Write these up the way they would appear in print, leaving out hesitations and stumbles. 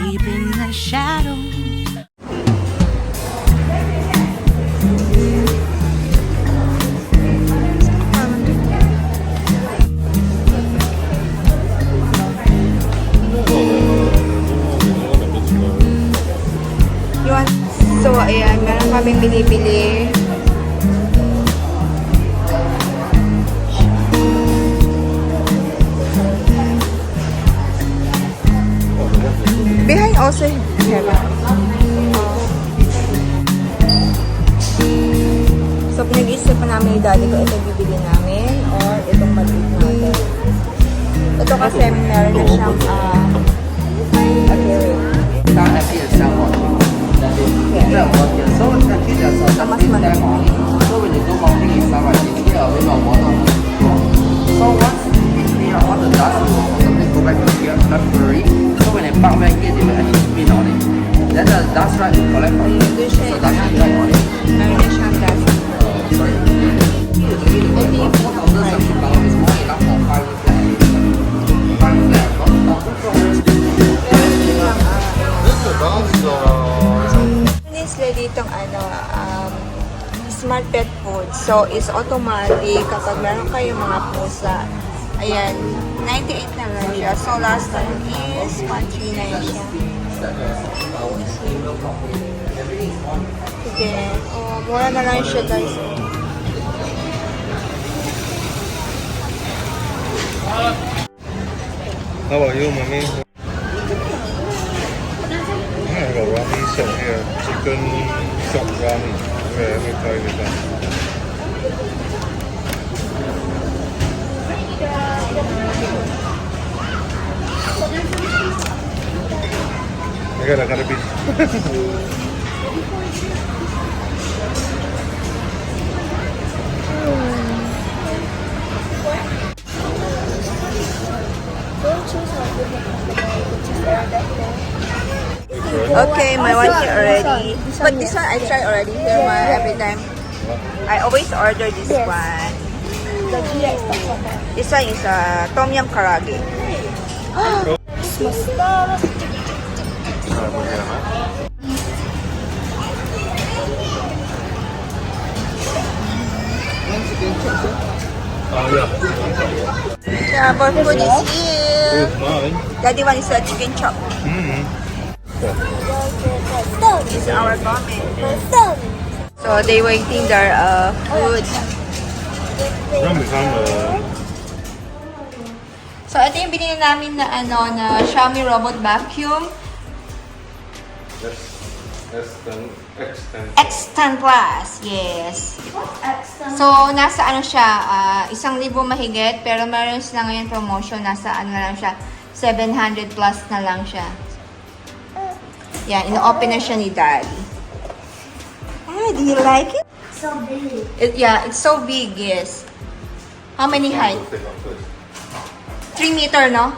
deep in the shadows. So, ayan, meron kaming binibili. Behind also have. So, pinag-iisip pa namin ni Daddy ko ito bibili namin or itong maliit natin. Ito kasi meron na siyang mas malaki. So when you do mounting is like you need a bit of water. So once we clean out all the dust, we will automatically go back to here temporary. So when they park back here, they will actually spin on it. Then the dust right will collect from it. So dust will drop on it. Meron na siyang dust. Sorry. $4,000 is more enough for 5 flat. 5 flat. Sila ditong smart pet food. So, is automatic kapag meron kayong mga pusa. Ayan, 98 na lang siya. So, last time is 139 siya. Sige. Oh, mura na lang siya, guys. How about you, mommy? I got ramen shop here. Chicken shop ramen. Okay, let me try this one. I got a piece. Okay, my one here already. But this one I tried already here every time. I always order this one. This one is Tom Yum Karaage. Yeah, but food is here. Mine. Daddy one is a chicken chop. This is our comment. So they waiting their food. So ito yung binili namin na na Xiaomi robot vacuum. X10 Plus, yes. So nasa siya, 1,000 mahigit, pero meron sila ngayon promotion, nasa na lang siya, 700 plus na lang siya. Yan, ino-open na siya ni Daddy. Ah, do you like it? So big. Yeah, it's so big, yes. How many height? 3 meter, no?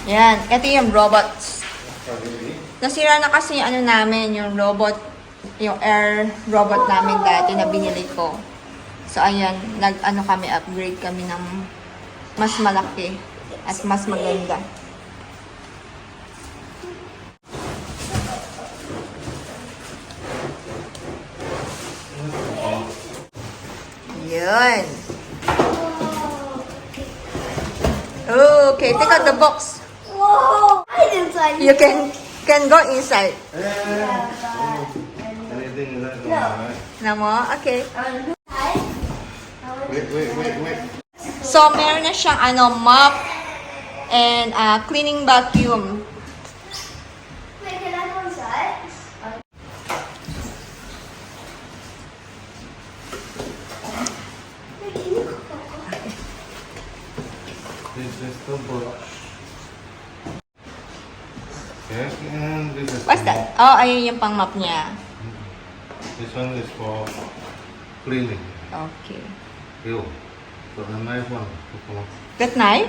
Yan, ito yung robots. Nasira na kasi yung namin, yung robot, yung air robot namin dati na binili ko. So, ayan, kami, upgrade kami ng mas malaki at mas maganda. Yun. Okay, take out the box. Whoa! I didn't say You can go inside. Anything is that? Na mo? Okay. Wait. So, meron na siyang mop and cleaning vacuum. Wait, can I go inside? This is the brush. Okay, and this is What's the that? mop. Oh, ayun yung pang mop niya. This one is for cleaning. Okay. Ew. So the knife one. That knife?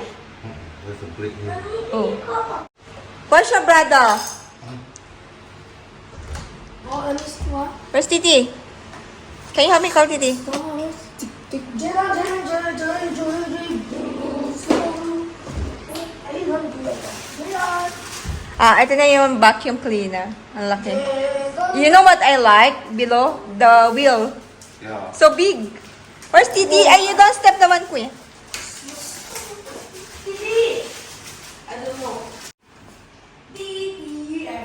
That's a big one. Oh. Where's your brother? Oh, and this one. Where's Titi? Can you help me call Titi? Oh, Ito na yung vacuum cleaner. Ang laki. You know what I like below? The wheel. Yeah. So big. Where's Titi? Ay, you don't step the one, kuya. I don't know.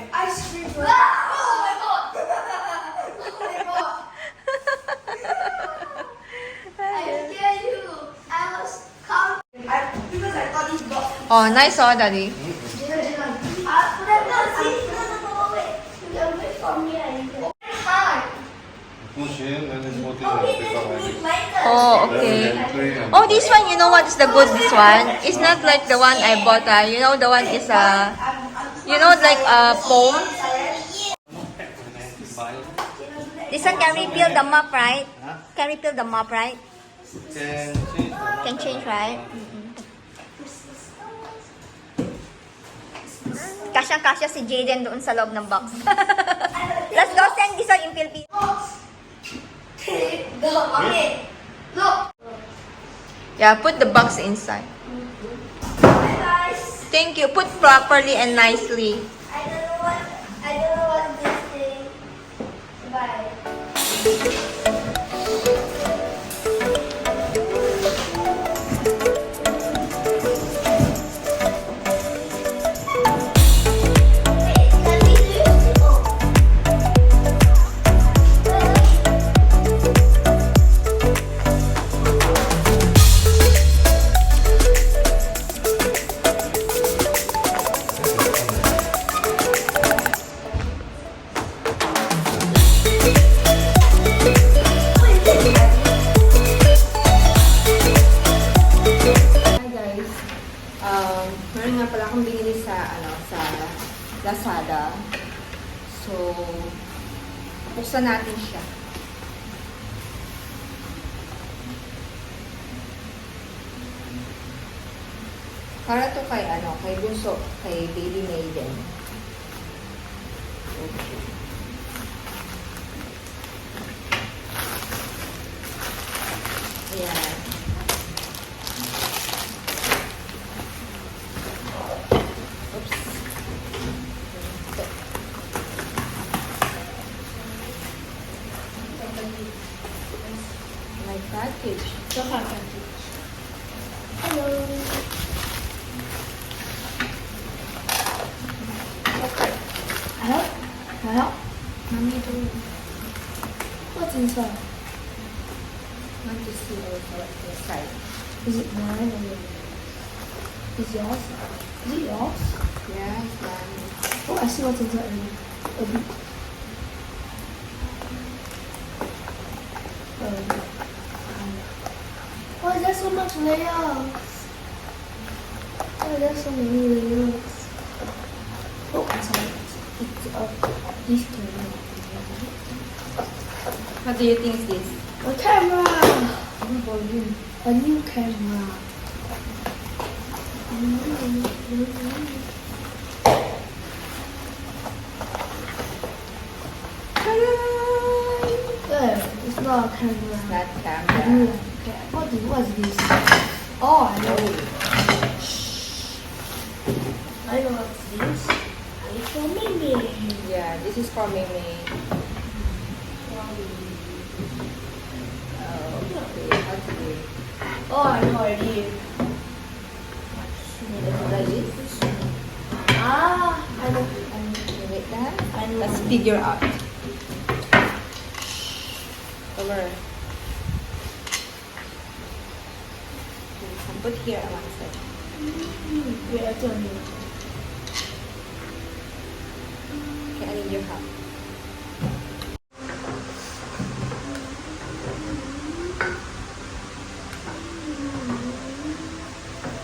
Ice cream. Oh my god! Oh my god! I scare you. I was calm. Because I thought this box. Oh, nice oh, daddy. Wait. You can wait for me. Hard. Push in and it's motivated. Oh, okay. Oh, this one, you know what is the good this one? It's not like the one I bought. You know, the one is you know, like foam. This one can refill the mop, right? Can refill the mop, right? Can change, right? Kasyang-kasya si Jayden doon sa loob ng box. Let's go send this one in Philippines. Okay. Look. Yeah, put the box inside. Hi guys. Thank you. Put properly and nicely. I don't know what this thing. Bye. Wait, can we do this? Oh. Meron nga pala akong binili sa sa Lazada. So, buksan natin siya. Para to kay kay bunso, kay baby maiden. Okay. Ayan. My package. So package. Hello. Hello? Mommy, do What's inside? want to see what's inside? Is it mine or yours? Is yours? Is it yours? Yeah, it's done. Oh, I see what's inside. A bit. Why is there so much layers? Why are there so many layers? Oh, I'm sorry. It's this camera. What do you think is this? A camera! Oh, volume. A new camera. There, it's not a camera. That A camera. new camera. What's this? Oh, I know. I know what's this. It's for Mimi. Yeah, this is for Mimi. Okay, how to do it? Oh, I know already. Like this? Ah, I know. Like that? I know. Let's figure out. Over. Put here on one side. Wait, I tell you. Okay, I need your help.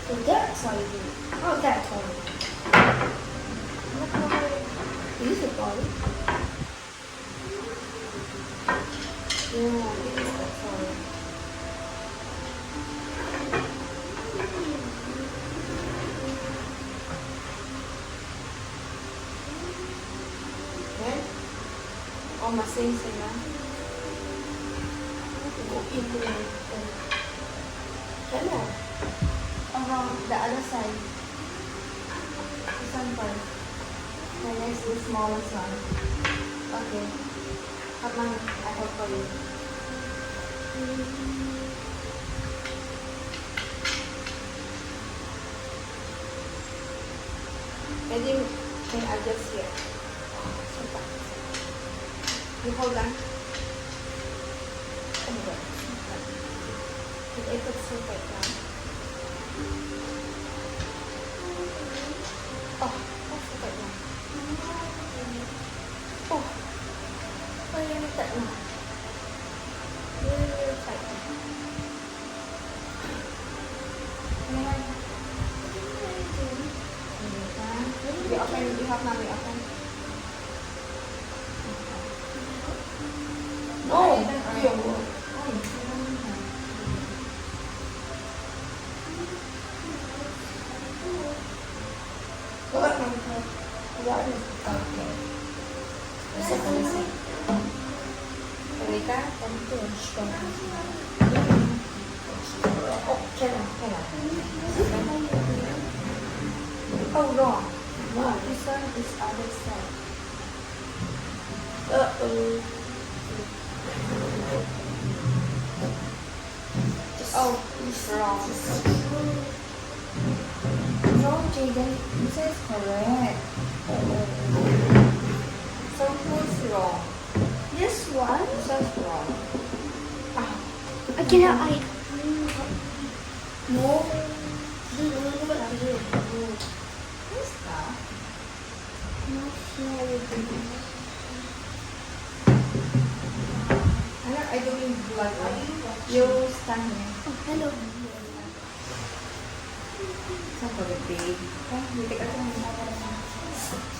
So that's how you do it. Oh, that's how you do it. Is it a ball? Yeah, that's all. Okay? Oh, masing sila. Ito. Hello. Around the other side. This one first. Then next the smallest one. Okay. Come on, I help for you. Maybe you can adjust here. You hold on. It puts so right now. Oh, that's right now. Oh, oh, you need that now. Really tight. We open, we have now, we open. No, Erika, oh, wrong. No, this one is other side. Oh, it's wrong. No, Jayden, this is correct. So who's wrong? this one. This one's wrong. Ah, I cannot. No. this now. I don't mean blood. You stand here. Oh, hello. Saan ko the babe? Oh, we take a turn.